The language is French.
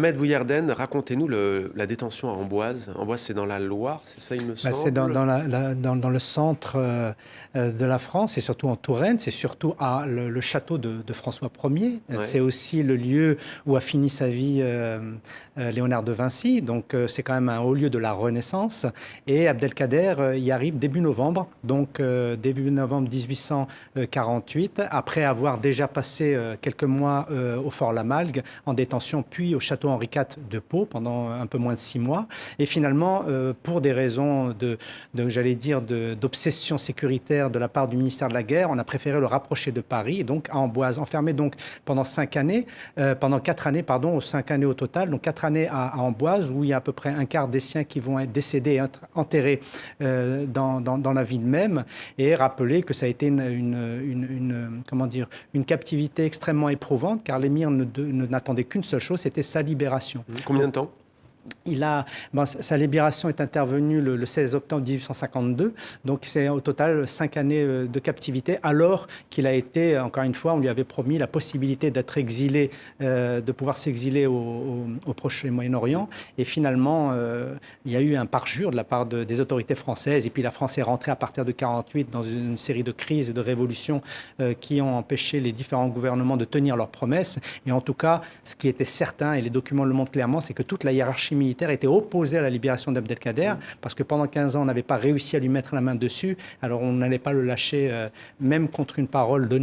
Ahmed Bouyardene, racontez-nous la détention à Amboise. Amboise, c'est dans la Loire, c'est ça, il me semble? C'est dans le centre de la France, c'est surtout en Touraine, c'est surtout le château de François Ier. Ouais. C'est aussi le lieu où a fini sa vie Léonard de Vinci, donc c'est quand même un haut lieu de la Renaissance. Et Abdelkader y arrive début novembre, donc début novembre 1848, après avoir déjà passé quelques mois au Fort Lamalgue en détention, puis au château Henri IV de Pau pendant un peu moins de 6 mois. Et finalement, pour des raisons j'allais dire, d'obsession sécuritaire de la part du ministère de la Guerre, on a préféré le rapprocher de Paris, et donc à Amboise, enfermé donc pendant 4 années, ou 5 années au total, donc 4 années à Amboise, où il y a à peu près un quart des siens qui vont être décédés et enterrés dans la ville même, et rappeler que ça a été comment dire, une captivité extrêmement éprouvante, car l'émir n'attendait qu'une seule chose, c'était sa libération. Combien de temps? Sa libération est intervenue le 16 octobre 1852, donc c'est au total 5 années de captivité, alors qu'il a été, encore une fois, on lui avait promis la possibilité d'être exilé, de pouvoir s'exiler au Proche et Moyen-Orient, et finalement, il y a eu un parjure de la part des autorités françaises, et puis la France est rentrée à partir de 1948 dans une série de crises et de révolutions qui ont empêché les différents gouvernements de tenir leurs promesses, et en tout cas, ce qui était certain, et les documents le montrent clairement, c'est que toute la hiérarchie militaire était opposée à la libération d'Abdelkader, parce que pendant 15 ans, on n'avait pas réussi à lui mettre la main dessus, alors on n'allait pas le lâcher, même contre une parole donnée.